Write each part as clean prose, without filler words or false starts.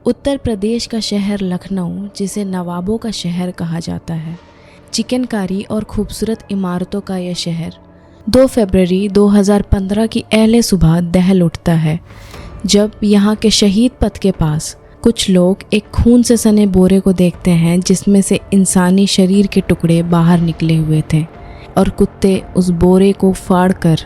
उत्तर प्रदेश का शहर लखनऊ, जिसे नवाबों का शहर कहा जाता है, चिकनकारी और खूबसूरत इमारतों का यह शहर 2 फरवरी 2015 की अहले सुबह दहल उठता है, जब यहाँ के शहीद पथ के पास कुछ लोग एक खून से सने बोरे को देखते हैं, जिसमें से इंसानी शरीर के टुकड़े बाहर निकले हुए थे और कुत्ते उस बोरे को फाड़कर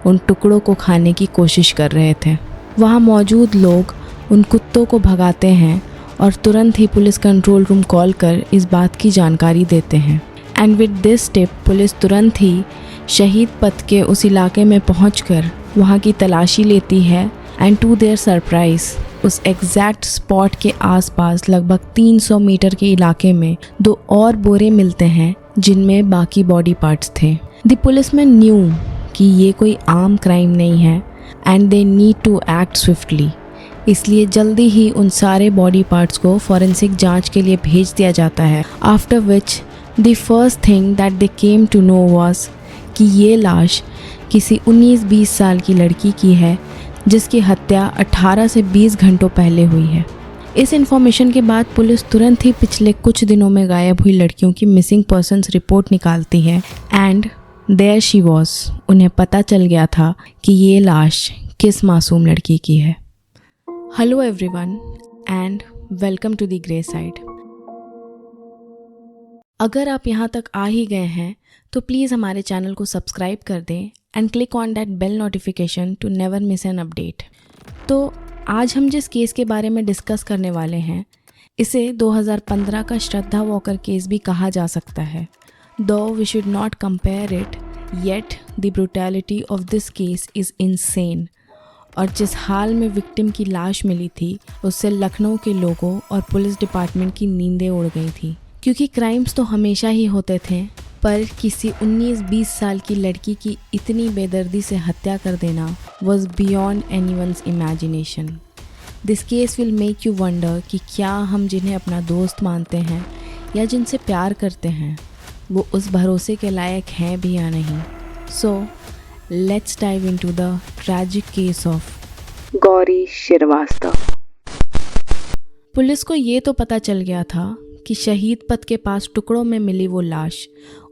उन टुकड़ों को खाने की कोशिश कर रहे थे। वहाँ मौजूद लोग उन कुत्तों को भगाते हैं और तुरंत ही पुलिस कंट्रोल रूम कॉल कर इस बात की जानकारी देते हैं। And with this tip police तुरंत ही शहीद पथ के उस इलाके में पहुंचकर वहां की तलाशी लेती है। एंड टू देयर सरप्राइज उस एग्जैक्ट स्पॉट के आसपास लगभग 300 मीटर के इलाके में 2 और बोरे मिलते हैं, जिनमें बाकी बॉडी पार्ट्स थे। द पुलिसमैन न्यू कि ये कोई आम क्राइम नहीं है and they need to act swiftly, इसलिए जल्दी ही उन सारे बॉडी पार्ट्स को फॉरेंसिक जांच के लिए भेज दिया जाता है। After which the first thing that they came to know was कि ये लाश किसी 19-20 साल की लड़की की है, जिसकी हत्या 18 से 20 घंटों पहले हुई है। इस इन्फॉर्मेशन के बाद पुलिस तुरंत ही पिछले कुछ दिनों में गायब हुई लड़कियों की मिसिंग पर्सन्स रिपोर्ट निकालती है। एंड देयर शी वॉज, उन्हें पता चल गया था कि ये लाश किस मासूम लड़की की है। Hello everyone and welcome to the grey side. अगर आप यहाँ तक आ ही गए हैं तो प्लीज़ हमारे चैनल को सब्सक्राइब कर दें and click on that bell notification to never miss an update. तो आज हम जिस केस के बारे में डिस्कस करने वाले हैं, इसे 2015 का श्रद्धा वॉकर केस भी कहा जा सकता है। Though we should not compare it, yet the brutality of this case is insane. और जिस हाल में विक्टिम की लाश मिली थी, उससे लखनऊ के लोगों और पुलिस डिपार्टमेंट की नींदें उड़ गई थी, क्योंकि क्राइम्स तो हमेशा ही होते थे, पर किसी 19-20 साल की लड़की की इतनी बेदर्दी से हत्या कर देना was beyond anyone's imagination. This case will make you wonder कि क्या हम जिन्हें अपना दोस्त मानते हैं या जिनसे प्यार करते हैं, वो उस भरोसे के लायक हैं भी या नहीं। So let's dive into the tragic case of Gauri Srivastava. Police को ये तो पता चल गया था कि शहीद पथ के पास टुकड़ों में मिली वो लाश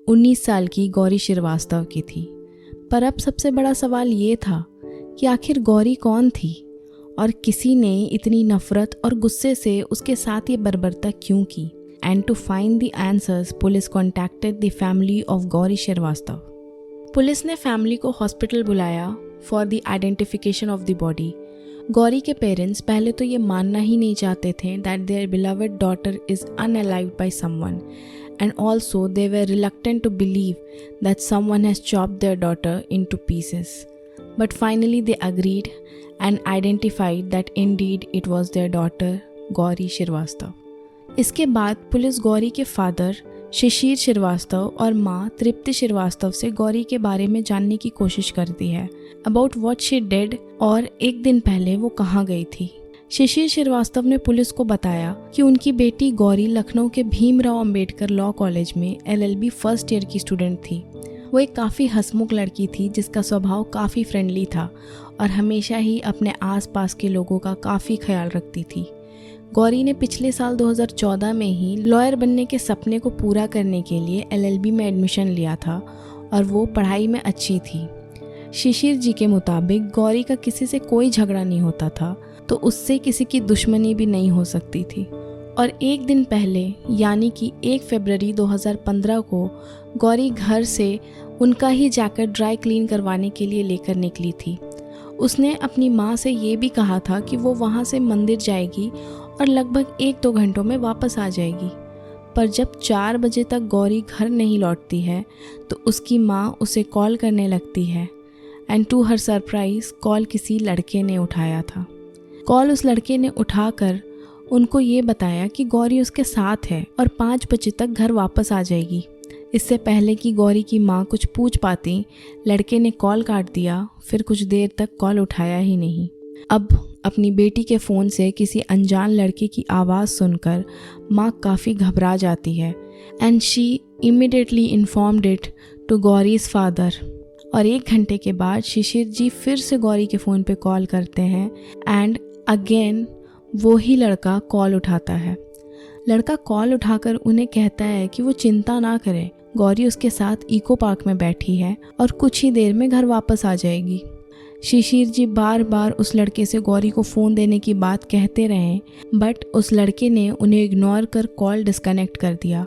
19 साल की गौरी श्रीवास्तव की थी। पर अब सबसे बड़ा सवाल ये था कि आखिर गौरी कौन थी और किसी ने इतनी नफरत और गुस्से से उसके साथ ये बर्बरता क्यों की। And to find the answers police contacted the family of Gauri Srivastava. Police ने फैमिली को हॉस्पिटल बुलाया for the identification of the body. Gauri के पेरेंट्स पहले तो ये मानना ही नहीं चाहते थे that their beloved daughter is unalived by someone, and also they were reluctant to believe that someone has chopped their daughter into pieces. But finally they agreed and identified that indeed it was their daughter Gauri Shrivastava. इसके बाद police Gauri के father शिशिर श्रीवास्तव और माँ तृप्ति श्रीवास्तव से गौरी के बारे में जानने की कोशिश करती है, अबाउट व्हाट शी डिड और एक दिन पहले वो कहाँ गई थी। शिशिर श्रीवास्तव ने पुलिस को बताया कि उनकी बेटी गौरी लखनऊ के भीमराव अंबेडकर लॉ कॉलेज में LLB फर्स्ट ईयर की स्टूडेंट थी। वो एक काफ़ी हंसमुख लड़की थी, जिसका स्वभाव काफ़ी फ्रेंडली था और हमेशा ही अपने आसपास के लोगों का काफ़ी ख्याल रखती थी। गौरी ने पिछले साल 2014 में ही लॉयर बनने के सपने को पूरा करने के लिए LLB में एडमिशन लिया था और वो पढ़ाई में अच्छी थी। शिशिर जी के मुताबिक गौरी का किसी से कोई झगड़ा नहीं होता था, तो उससे किसी की दुश्मनी भी नहीं हो सकती थी। और एक दिन पहले यानी कि 1 फरवरी 2015 को गौरी घर से उनका ही जैकेट ड्राई क्लीन करवाने के लिए लेकर निकली थी। उसने अपनी माँ से ये भी कहा था कि वो वहाँ से मंदिर जाएगी और लगभग 1-2 घंटों में वापस आ जाएगी। पर जब 4 बजे तक गौरी घर नहीं लौटती है तो उसकी माँ उसे कॉल करने लगती है। And to her surprise call किसी लड़के ने उठाया था। कॉल उस लड़के ने उठाकर उनको ये बताया कि गौरी उसके साथ है और 5 बजे तक घर वापस आ जाएगी। इससे पहले कि गौरी की माँ कुछ पूछ पाती, लड़के ने कॉल काट दिया, फिर कुछ देर तक कॉल उठाया ही नहीं। अब अपनी बेटी के फ़ोन से किसी अनजान लड़के की आवाज़ सुनकर माँ काफ़ी घबरा जाती है and she immediately informed it to Gauri's father. और 1 घंटे के बाद शिशिर जी फिर से गौरी के फ़ोन पे कॉल करते हैं एंड अगेन वो ही लड़का कॉल उठाता है। लड़का कॉल उठाकर उन्हें कहता है कि वो चिंता ना करें, गौरी उसके साथ इको पार्क में बैठी है और कुछ ही देर में घर वापस आ जाएगी। शिशिर जी बार बार उस लड़के से गौरी को फ़ोन देने की बात कहते रहे, बट उस लड़के ने उन्हें इग्नोर कर कॉल डिस्कनेक्ट कर दिया।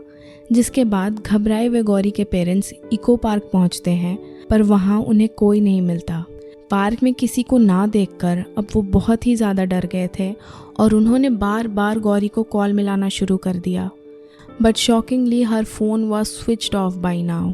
जिसके बाद घबराए हुए गौरी के पेरेंट्स इको पार्क पहुंचते हैं, पर वहां उन्हें कोई नहीं मिलता। पार्क में किसी को ना देखकर अब वो बहुत ही ज़्यादा डर गए थे और उन्होंने बार बार गौरी को कॉल मिलाना शुरू कर दिया, but shockingly her phone was switched off by now.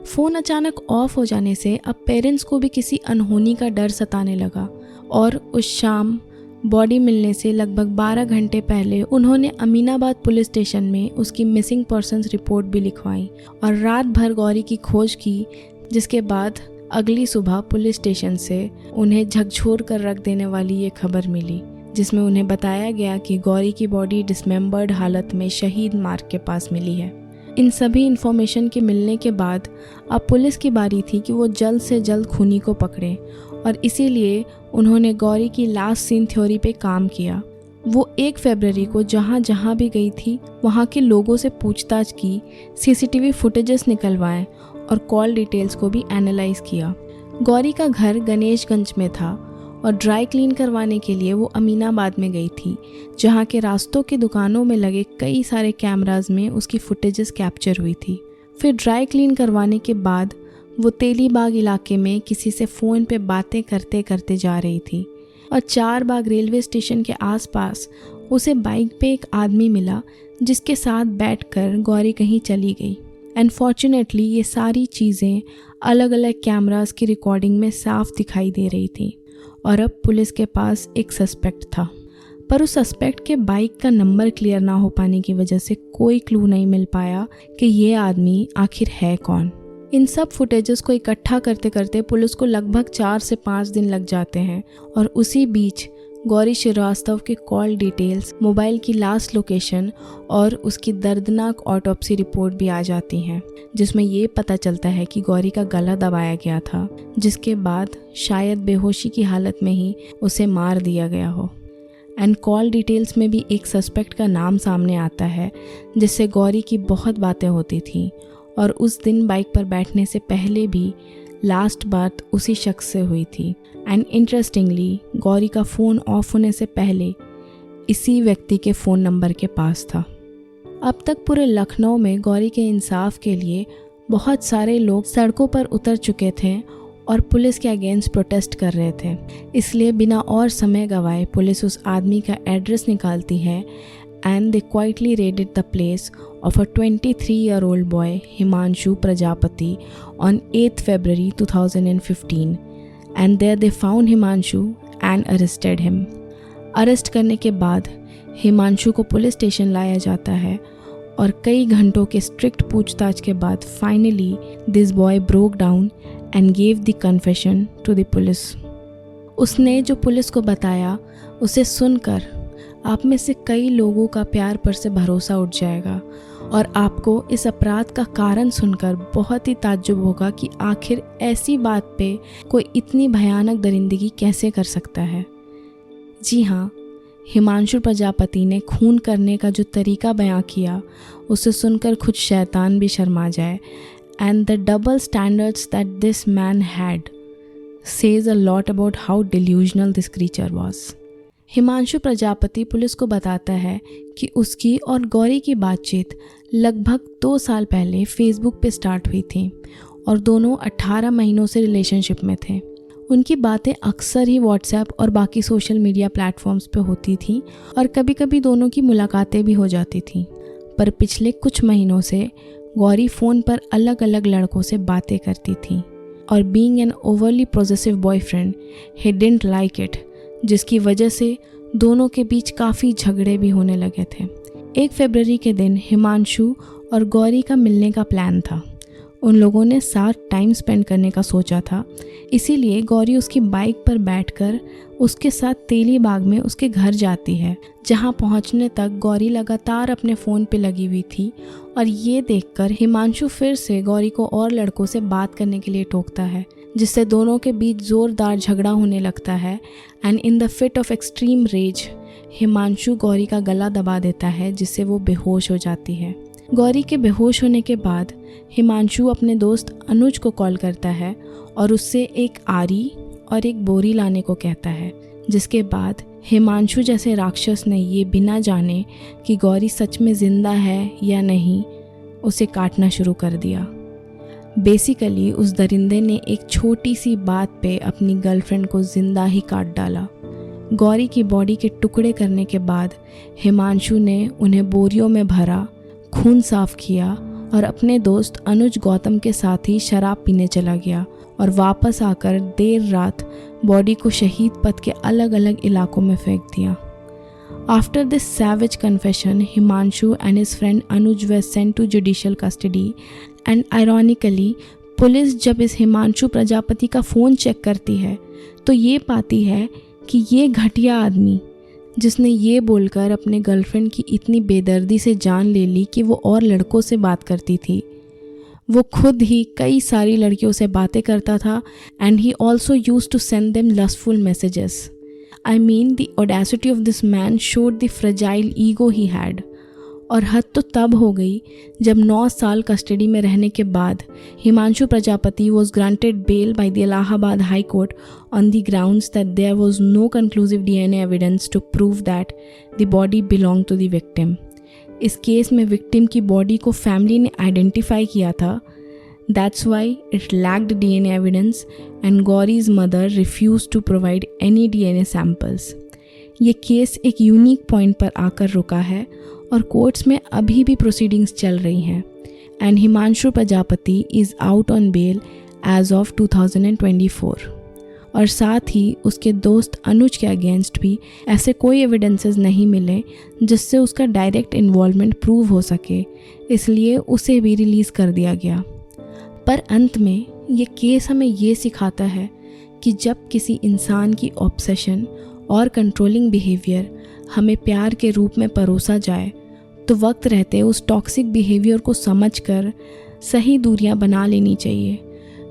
Phone अचानक ऑफ हो जाने से अब पेरेंट्स को भी किसी अनहोनी का डर सताने लगा और उस शाम बॉडी मिलने से लगभग 12 घंटे पहले उन्होंने अमीनाबाद पुलिस स्टेशन में उसकी मिसिंग पर्सन्स रिपोर्ट भी लिखवाई और रात भर गौरी की खोज की, जिसके बाद अगली सुबह पुलिस स्टेशन से उन्हें झकझोर कर रख देने वाली ये खबर मिली, जिसमें उन्हें बताया गया कि गौरी की बॉडी डिसमेंबर्ड हालत में शहीद मार्ग के पास मिली है। इन सभी इन्फॉर्मेशन के मिलने के बाद अब पुलिस की बारी थी कि वो जल्द से जल्द खूनी को पकड़ें और इसीलिए उन्होंने गौरी की लास्ट सीन थ्योरी पे काम किया। वो 1 फरवरी को जहाँ जहाँ भी गई थी वहाँ के लोगों से पूछताछ की, सीसीटीवी फुटेजेस निकलवाएं और कॉल डिटेल्स को भी एनालाइज किया। गौरी का घर गणेशगंज में था और ड्राई क्लीन करवाने के लिए वो अमीनाबाद में गई थी, जहाँ के रास्तों की दुकानों में लगे कई सारे कैमरास में उसकी फुटेजेस कैप्चर हुई थी। फिर ड्राई क्लीन करवाने के बाद वो तेलीबाग इलाके में किसी से फ़ोन पे बातें करते करते जा रही थी और 4 बाग रेलवे स्टेशन के आसपास उसे बाइक पे एक आदमी मिला, जिसके साथ बैठकर गौरी कहीं चली गई। अनफॉर्चुनेटली ये सारी चीज़ें अलग अलग कैमरास की रिकॉर्डिंग में साफ दिखाई दे रही थी और अब पुलिस के पास एक सस्पेक्ट था, पर उस सस्पेक्ट के बाइक का नंबर क्लियर ना हो पाने की वजह से कोई क्लू नहीं मिल पाया कि ये आदमी आखिर है कौन। इन सब फुटेजेस को इकट्ठा करते करते पुलिस को लगभग 4 से 5 दिन लग जाते हैं और उसी बीच गौरी श्रीवास्तव के कॉल डिटेल्स, मोबाइल की लास्ट लोकेशन और उसकी दर्दनाक ऑटोप्सी रिपोर्ट भी आ जाती हैं, जिसमें ये पता चलता है कि गौरी का गला दबाया गया था, जिसके बाद शायद बेहोशी की हालत में ही उसे मार दिया गया हो। एंड कॉल डिटेल्स में भी एक सस्पेक्ट का नाम सामने आता है, जिससे गौरी की बहुत बातें होती थी और उस दिन बाइक पर बैठने से पहले भी लास्ट बात उसी शख्स से हुई थी। एंड इंटरेस्टिंगली गौरी का फ़ोन ऑफ होने से पहले इसी व्यक्ति के फ़ोन नंबर के पास था। अब तक पूरे लखनऊ में गौरी के इंसाफ के लिए बहुत सारे लोग सड़कों पर उतर चुके थे और पुलिस के अगेंस्ट प्रोटेस्ट कर रहे थे। इसलिए बिना और समय गवाए पुलिस उस आदमी का एड्रेस निकालती है and they quietly raided the place of a 23-year-old boy, Himanshu Prajapati, on 8th February 2015. And there they found Himanshu and arrested him. Arrest करने के बाद हिमांशु को पुलिस स्टेशन लाया जाता है और कई घंटों के स्ट्रिक्ट पूछताछ के बाद finally this boy broke down and gave the confession to the police. उसने जो पुलिस को बताया उसे सुनकर आप में से कई लोगों का प्यार पर से भरोसा उठ जाएगा और आपको इस अपराध का कारण सुनकर बहुत ही ताज्जुब होगा कि आखिर ऐसी बात पे कोई इतनी भयानक दरिंदगी कैसे कर सकता है। जी हाँ, हिमांशु प्रजापति ने खून करने का जो तरीका बयां किया उसे सुनकर खुद शैतान भी शर्मा जाए। And the double standards that this man had says a lot about how delusional this creature was. Himanshu Prajapati police को बताता है कि उसकी और गौरी की बातचीत लगभग 2 साल पहले फेसबुक पे स्टार्ट हुई थी और दोनों 18 महीनों से रिलेशनशिप में थे। उनकी बातें अक्सर ही व्हाट्सएप और बाकी सोशल मीडिया प्लेटफॉर्म्स पे होती थी और कभी कभी दोनों की मुलाकातें भी हो जाती थी। पर पिछले कुछ महीनों से गौरी फ़ोन पर अलग अलग लड़कों से बातें करती थी और being an overly possessive boyfriend he didn't like it, जिसकी वजह से दोनों के बीच काफ़ी झगड़े भी होने लगे थे। 1 फरवरी के दिन हिमांशु और गौरी का मिलने का प्लान था। उन लोगों ने साथ टाइम स्पेंड करने का सोचा था, इसीलिए गौरी उसकी बाइक पर बैठकर उसके साथ तेलीबाग में उसके घर जाती है, जहां पहुंचने तक गौरी लगातार अपने फ़ोन पे लगी हुई थी और ये देखकर हिमांशु फिर से गौरी को और लड़कों से बात करने के लिए टोकता है, जिससे दोनों के बीच ज़ोरदार झगड़ा होने लगता है। And in the fit of extreme rage Himanshu Gauri का गला दबा देता है, जिससे वो बेहोश हो जाती है। गौरी के बेहोश होने के बाद हिमांशु अपने दोस्त अनुज को कॉल करता है और उससे एक आरी और एक बोरी लाने को कहता है, जिसके बाद हिमांशु जैसे राक्षस ने ये बिना जाने कि गौरी सच में ज़िंदा है या नहीं उसे काटना शुरू कर दिया। बेसिकली उस दरिंदे ने एक छोटी सी बात पे अपनी गर्लफ्रेंड को ज़िंदा ही काट डाला। गौरी की बॉडी के टुकड़े करने के बाद हिमांशु ने उन्हें बोरियों में भरा, खून साफ किया और अपने दोस्त अनुज गौतम के साथ ही शराब पीने चला गया और वापस आकर देर रात बॉडी को शहीद पथ के अलग अलग इलाकों में फेंक दिया। After this savage confession, Himanshu and his friend Anuj were sent to judicial custody and ironically, police जब इस हिमांशु प्रजापति का फ़ोन चेक करती है तो ये पाती है कि ये घटिया आदमी जिसने ये बोलकर अपने गर्लफ्रेंड की इतनी बेदर्दी से जान ले ली कि वो और लड़कों से बात करती थी, वो खुद ही कई सारी लड़कियों से बातें करता था and he also use to send them lustful messages. I mean, the audacity of this man showed the fragile ego he had. और हद तो तब हो गई जब 9 साल कस्टडी में रहने के बाद Himanshu Prajapati was granted bail by the Allahabad High Court on the grounds that there was no conclusive DNA evidence to prove that the body belonged to the victim. इस केस में विक्टिम की बॉडी को family ने identify किया था। That's why it lacked DNA evidence and Gauri's mother refused to provide any DNA samples. ये case एक unique point पर आकर रुका है और कोर्ट्स में अभी भी प्रोसीडिंग्स चल रही हैं and Himanshu Prajapati is out on bail as of 2024 और साथ ही उसके दोस्त अनुज के अगेंस्ट भी ऐसे कोई एविडेंसेस नहीं मिले जिससे उसका डायरेक्ट इन्वॉल्वमेंट प्रूव हो सके, इसलिए उसे भी रिलीज़ कर दिया गया। पर अंत में ये केस हमें ये सिखाता है कि जब किसी इंसान की ऑब्सेशन और कंट्रोलिंग बिहेवियर हमें प्यार के रूप में परोसा जाए तो वक्त रहते उस टॉक्सिक बिहेवियर को समझकर सही दूरियां बना लेनी चाहिए,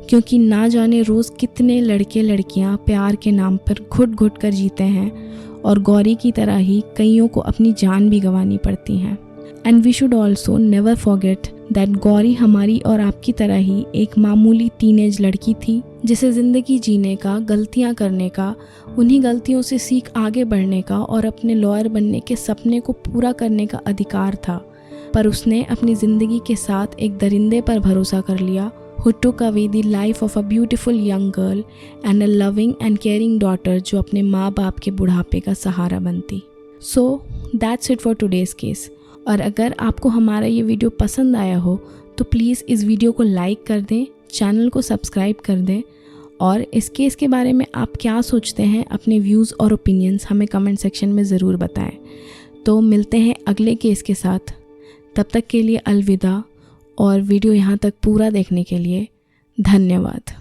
क्योंकि ना जाने रोज़ कितने लड़के लड़कियां प्यार के नाम पर घुट घुट कर जीते हैं और गौरी की तरह ही कईयों को अपनी जान भी गंवानी पड़ती हैं। And we should also never forget that Gauri हमारी और आपकी तरह ही एक मामूली टीनेज लड़की थी जिसे ज़िंदगी जीने का, गलतियां करने का, उन्हीं गलतियों से सीख आगे बढ़ने का और अपने लॉयर बनने के सपने को पूरा करने का अधिकार था। पर उसने अपनी ज़िंदगी के साथ एक दरिंदे पर भरोसा कर लिया who took away the life of a beautiful young girl and a loving and caring daughter जो अपने माँ बाप के बुढ़ापे का सहारा बनती। So that's it for today's case। और अगर आपको हमारा ये वीडियो पसंद आया हो तो प्लीज़ इस वीडियो को लाइक कर दें, चैनल को सब्सक्राइब कर दें और इस केस के बारे में आप क्या सोचते हैं, अपने व्यूज़ और ओपिनियंस हमें कमेंट सेक्शन में ज़रूर बताएं। तो मिलते हैं अगले केस के साथ, तब तक के लिए अलविदा और वीडियो यहाँ तक पूरा देखने के लिए धन्यवाद।